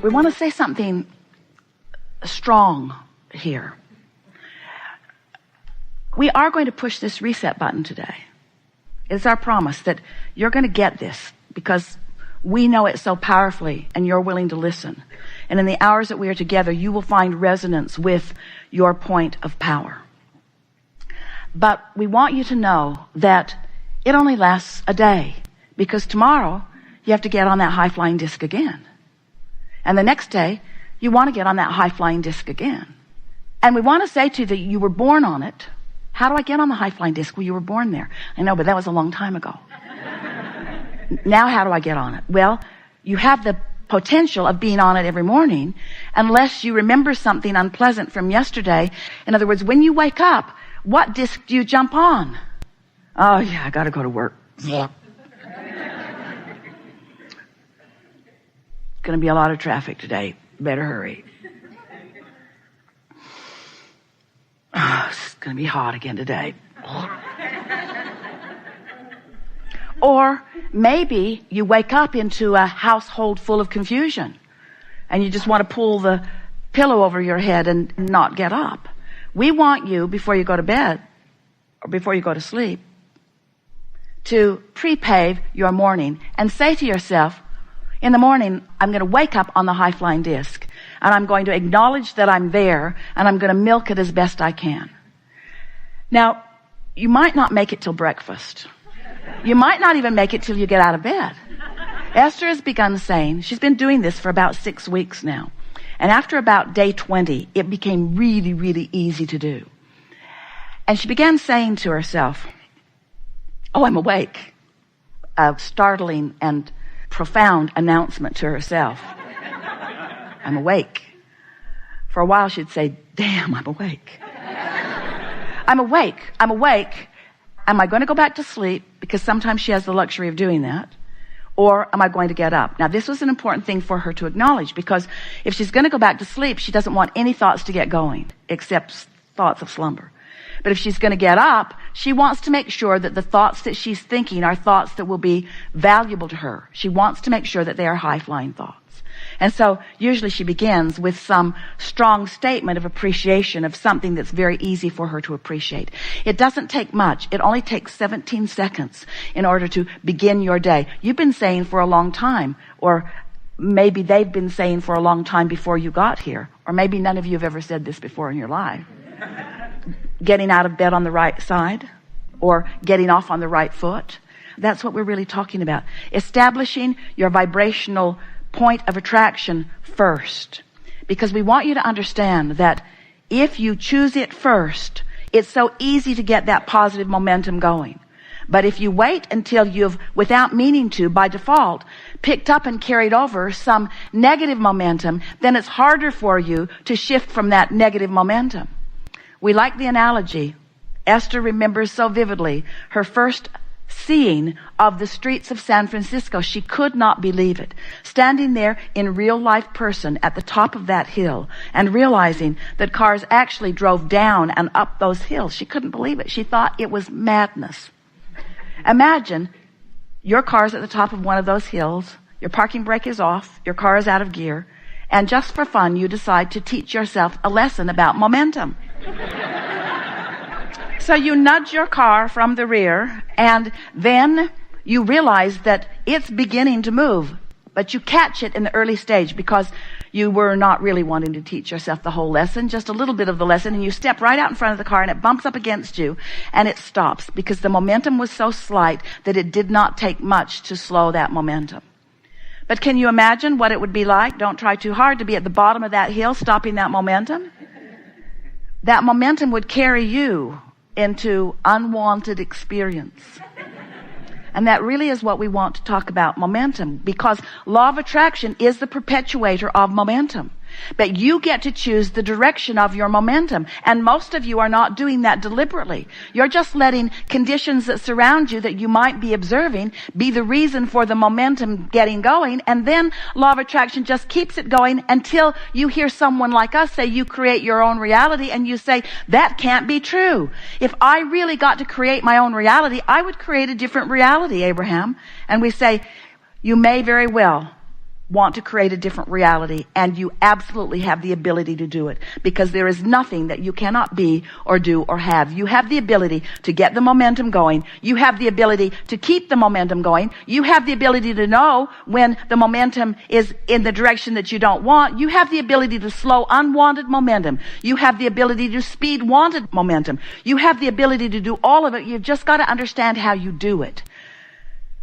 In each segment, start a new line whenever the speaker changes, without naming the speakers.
We want to say something strong here. We are going to push this reset button today. It's our promise that you're going to get this because we know it so powerfully and you're willing to listen. And in the hours that we are together, you will find resonance with your point of power. But we want you to know that it only lasts a day, because tomorrow you have to get on that high-flying disc again. And the next day, you want to get on that high-flying disc again. And we want to say to you that you were born on it. How do I get on the high-flying disc? Well, you were born there. I know, but that was a long time ago. Now how do I get on it? Well, you have the potential of being on it every morning unless you remember something unpleasant from yesterday. In other words, when you wake up, what disc do you jump on? Oh, yeah, I got to go to work. Yeah. Going to be a lot of traffic today. Better hurry. Oh, it's going to be hot again today. Or maybe you wake up into a household full of confusion and you just want to pull the pillow over your head and not get up. We want you, before you go to bed or before you go to sleep, to pre-pave your morning and say to yourself, in the morning, I'm going to wake up on the high-flying disc, and I'm going to acknowledge that I'm there, and I'm going to milk it as best I can. Now, you might not make it till breakfast. You might not even make it till you get out of bed. Esther has begun saying, she's been doing this for about 6 weeks now, and after about day 20, it became really, really easy to do. And she began saying to herself, oh, I'm awake. A startling and profound announcement to herself. I'm awake. For a while she'd say, damn, I'm awake. I'm awake. I'm awake. Am I going to go back to sleep? Because sometimes she has the luxury of doing that. Or am I going to get up? Now, this was an important thing for her to acknowledge, because if she's going to go back to sleep, she doesn't want any thoughts to get going except thoughts of slumber. But if she's going to get up, she wants to make sure that the thoughts that she's thinking are thoughts that will be valuable to her. She wants to make sure that they are high-flying thoughts. And so usually she begins with some strong statement of appreciation of something that's very easy for her to appreciate. It doesn't take much. It only takes 17 seconds in order to begin your day. You've been saying for a long time, or maybe they've been saying for a long time before you got here, or maybe none of you have ever said this before in your life. Getting out of bed on the right side, or getting off on the right foot. That's what we're really talking about. Establishing your vibrational point of attraction first. Because we want you to understand that if you choose it first, it's so easy to get that positive momentum going. But if you wait until you've, without meaning to, by default, picked up and carried over some negative momentum, then it's harder for you to shift from that negative momentum. We like the analogy. Esther remembers so vividly her first seeing of the streets of San Francisco. She could not believe it. Standing there in real life person at the top of that hill and realizing that cars actually drove down and up those hills. She couldn't believe it. She thought it was madness. Imagine your car's at the top of one of those hills. Your parking brake is off. Your car is out of gear. And just for fun, you decide to teach yourself a lesson about momentum. So you nudge your car from the rear, and then you realize that it's beginning to move, but you catch it in the early stage because you were not really wanting to teach yourself the whole lesson, just a little bit of the lesson, and you step right out in front of the car and it bumps up against you and it stops because the momentum was so slight that it did not take much to slow that momentum. But can you imagine what it would be like? Don't try too hard to be at the bottom of that hill stopping that momentum. That momentum would carry you into unwanted experience. And that really is what we want to talk about, momentum, because law of attraction is the perpetuator of momentum. But you get to choose the direction of your momentum. And most of you are not doing that deliberately. You're just letting conditions that surround you that you might be observing be the reason for the momentum getting going. And then law of attraction just keeps it going until you hear someone like us say you create your own reality, and you say, that can't be true. If I really got to create my own reality, I would create a different reality, Abraham. And we say, you may very well, want to create a different reality, and you absolutely have the ability to do it, because there is nothing that you cannot be or do or have. You have the ability to get the momentum going. You have the ability to keep the momentum going. You have the ability to know when the momentum is in the direction that you don't want. You have the ability to slow unwanted momentum. You have the ability to speed wanted momentum. You have the ability to do all of it. You've just got to understand how you do it.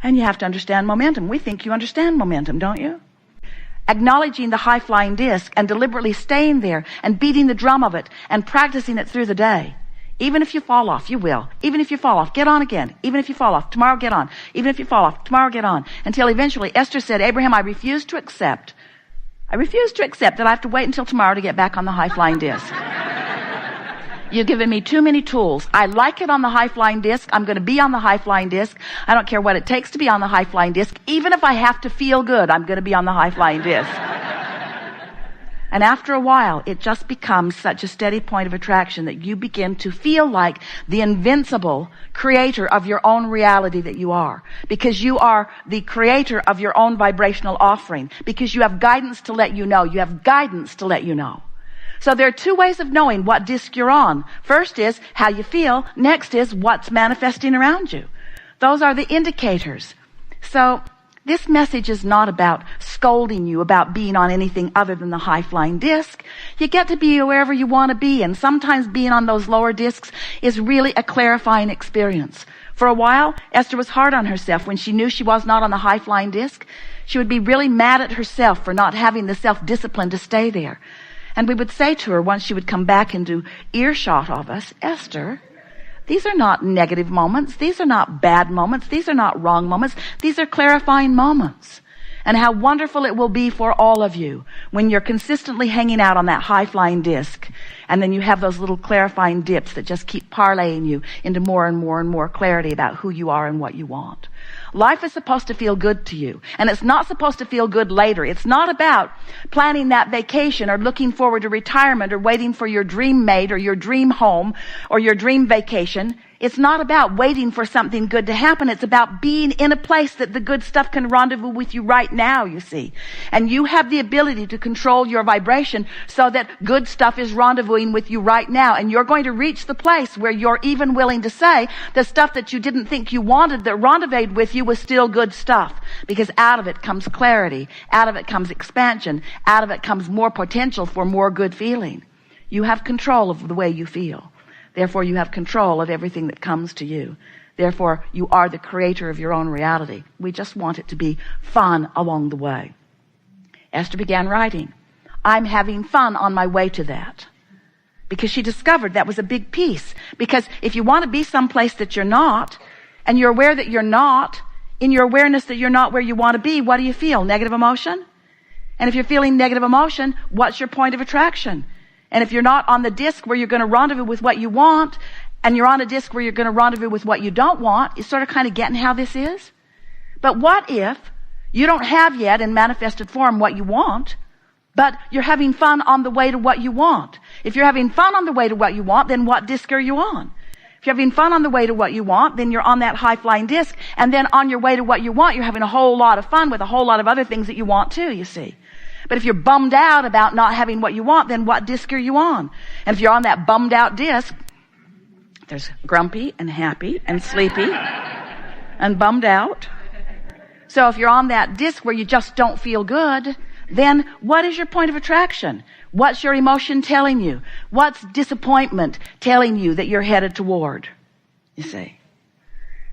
And you have to understand momentum. We think you understand momentum, don't you? Acknowledging the high-flying disc and deliberately staying there and beating the drum of it and practicing it through the day. Even if you fall off, you will. Even if you fall off, get on again. Even if you fall off, tomorrow get on. Even if you fall off, tomorrow get on. Until eventually Esther said, Abraham, I refuse to accept that I have to wait until tomorrow to get back on the high-flying disc. You've given me too many tools. I like it on the high-flying disc. I'm going to be on the high-flying disc. I don't care what it takes to be on the high-flying disc. Even if I have to feel good, I'm going to be on the high-flying disc. And after a while, it just becomes such a steady point of attraction that you begin to feel like the invincible creator of your own reality that you are. Because you are the creator of your own vibrational offering. Because you have guidance to let you know. You have guidance to let you know. So there are two ways of knowing what disc you're on. First is how you feel. Next is what's manifesting around you. Those are the indicators. So this message is not about scolding you about being on anything other than the high-flying disc. You get to be wherever you want to be, and sometimes being on those lower discs is really a clarifying experience. For a while, Esther was hard on herself when she knew she was not on the high-flying disc. She would be really mad at herself for not having the self-discipline to stay there. And we would say to her once she would come back into earshot of us, Esther, these are not negative moments. These are not bad moments. These are not wrong moments. These are clarifying moments. And how wonderful it will be for all of you when you're consistently hanging out on that high-flying disc. And then you have those little clarifying dips that just keep parlaying you into more and more and more clarity about who you are and what you want. Life is supposed to feel good to you. And it's not supposed to feel good later. It's not about planning that vacation or looking forward to retirement or waiting for your dream mate or your dream home or your dream vacation. It's not about waiting for something good to happen. It's about being in a place that the good stuff can rendezvous with you right now, you see. And you have the ability to control your vibration so that good stuff is rendezvousing with you right now. And you're going to reach the place where you're even willing to say the stuff that you didn't think you wanted that rendezvoused with you was still good stuff. Because out of it comes clarity. Out of it comes expansion. Out of it comes more potential for more good feeling. You have control of the way you feel. Therefore, you have control of everything that comes to you. Therefore, you are the creator of your own reality. We just want it to be fun along the way. Esther began writing, I'm having fun on my way to that. Because she discovered that was a big piece. Because if you want to be someplace that you're not, and you're aware that you're not, in your awareness that you're not where you want to be, what do you feel? Negative emotion? And if you're feeling negative emotion, what's your point of attraction? And if you're not on the disc where you're going to rendezvous with what you want, and you're on a disc where you're going to rendezvous with what you don't want, you sort of kind of getting how this is? But what if you don't have yet in manifested form what you want, but you're having fun on the way to what you want? If you're having fun on the way to what you want, then what disc are you on? If you're having fun on the way to what you want, then you're on that high-flying disc, and then on your way to what you want, you're having a whole lot of fun with a whole lot of other things that you want too, you see. But if you're bummed out about not having what you want, then what disc are you on? And if you're on that bummed out disc, there's grumpy and happy and sleepy and bummed out. So if you're on that disc where you just don't feel good, then what is your point of attraction? What's your emotion telling you? What's disappointment telling you that you're headed toward? You see.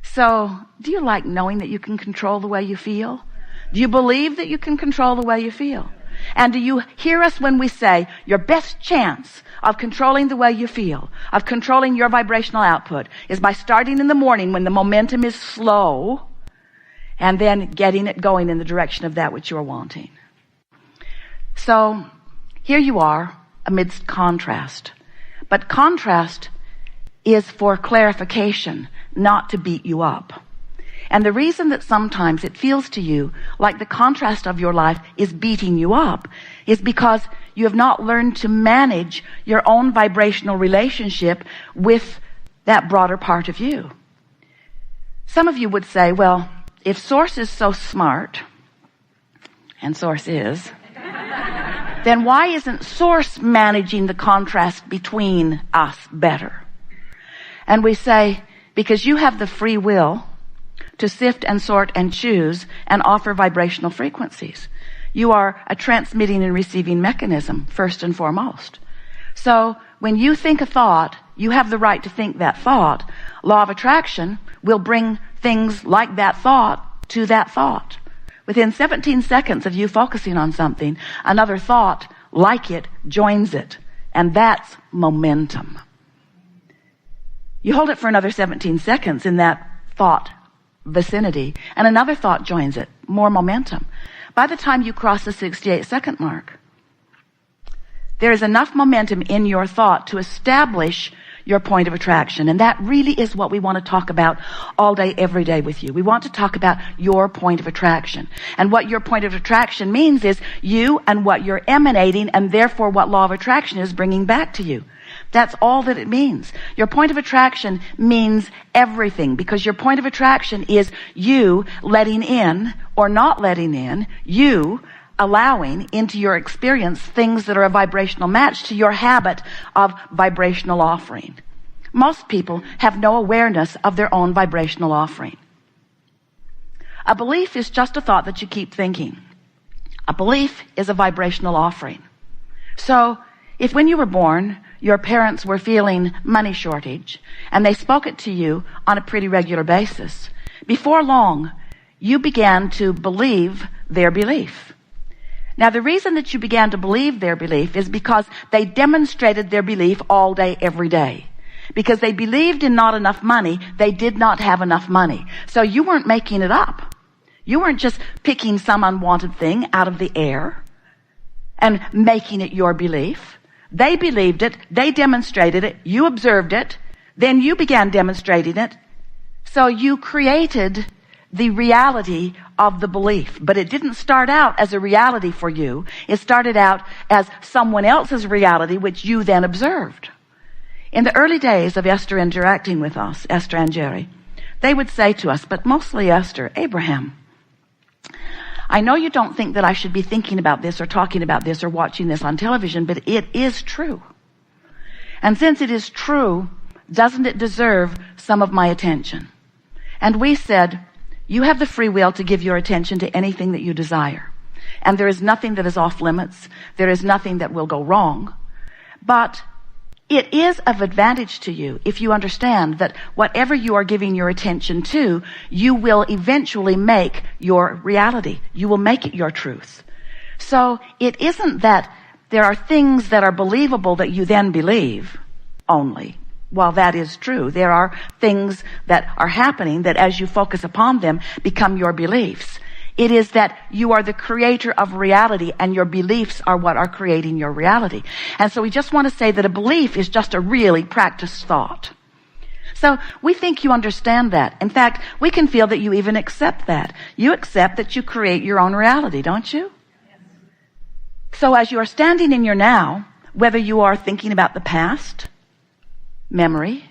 So, do you like knowing that you can control the way you feel? Do you believe that you can control the way you feel? And do you hear us when we say your best chance of controlling the way you feel, of controlling your vibrational output, is by starting in the morning when the momentum is slow and then getting it going in the direction of that which you're wanting. So here you are amidst contrast. But contrast is for clarification, not to beat you up. And the reason that sometimes it feels to you like the contrast of your life is beating you up is because you have not learned to manage your own vibrational relationship with that broader part of you. Some of you would say, well, if Source is so smart and source is, then why isn't source managing the contrast between us better? And we say, because you have the free will to sift and sort and choose and offer vibrational frequencies. You are a transmitting and receiving mechanism, first and foremost. So when you think a thought, you have the right to think that thought. Law of attraction will bring things like that thought to that thought. Within 17 seconds of you focusing on something, another thought like it joins it. And that's momentum. You hold it for another 17 seconds in that thought vicinity, and another thought joins it. More momentum. By the time you cross the 68-second mark, there is enough momentum in your thought to establish your point of attraction. And that really is what we want to talk about all day, every day with you. We want to talk about your point of attraction. And what your point of attraction means is you and what you're emanating, and therefore what law of attraction is bringing back to you. That's all that it means. Your point of attraction means everything, because your point of attraction is you letting in or not letting in, you allowing into your experience things that are a vibrational match to your habit of vibrational offering. Most people have no awareness of their own vibrational offering. A belief is just a thought that you keep thinking. A belief is a vibrational offering. So if when you were born, your parents were feeling money shortage and they spoke it to you on a pretty regular basis, before long, you began to believe their belief. Now, the reason that you began to believe their belief is because they demonstrated their belief all day, every day. Because they believed in not enough money, they did not have enough money. So you weren't making it up. You weren't just picking some unwanted thing out of the air and making it your belief. They believed it, they demonstrated it, you observed it, then you began demonstrating it. So you created the reality of the belief. But it didn't start out as a reality for you. It started out as someone else's reality, which you then observed. In the early days of Esther interacting with us, Esther and Jerry, they would say to us, but mostly Esther, Abraham, I know you don't think that I should be thinking about this or talking about this or watching this on television, but it is true. And since it is true, doesn't it deserve some of my attention? And we said, you have the free will to give your attention to anything that you desire. And there is nothing that is off limits. There is nothing that will go wrong. But it is of advantage to you if you understand that whatever you are giving your attention to, you will eventually make your reality. You will make it your truth. So it isn't that there are things that are believable that you then believe only. While that is true, there are things that are happening that as you focus upon them become your beliefs. It is that you are the creator of reality and your beliefs are what are creating your reality. And so we just want to say that a belief is just a really practiced thought. So we think you understand that. In fact, we can feel that you even accept that. You accept that you create your own reality, don't you? So as you are standing in your now, whether you are thinking about the past, memory,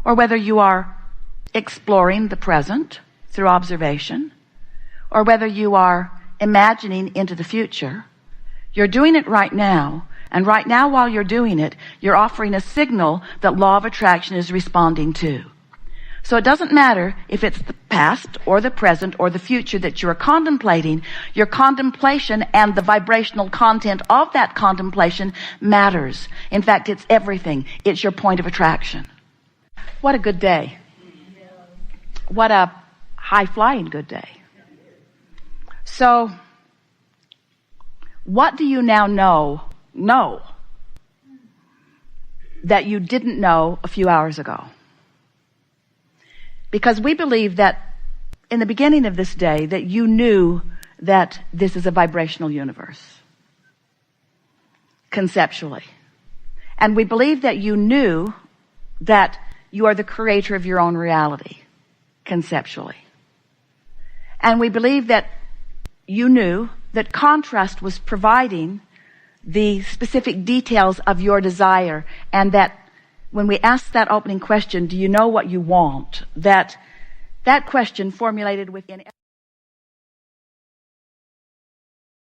or whether you are exploring the present through observation, or whether you are imagining into the future, you're doing it right now. And right now, while you're doing it, you're offering a signal that law of attraction is responding to. So it doesn't matter if it's the past or the present or the future that you are contemplating. Your contemplation and the vibrational content of that contemplation matters. In fact, it's everything. It's your point of attraction. What a good day. What a high-flying good day. So, what do you now know that you didn't know a few hours ago? Because we believe that in the beginning of this day that you knew that this is a vibrational universe. Conceptually. And we believe that you knew that you are the creator of your own reality. Conceptually. And we believe that you knew that contrast was providing the specific details of your desire, and that when we asked that opening question, do you know what you want? That question formulated within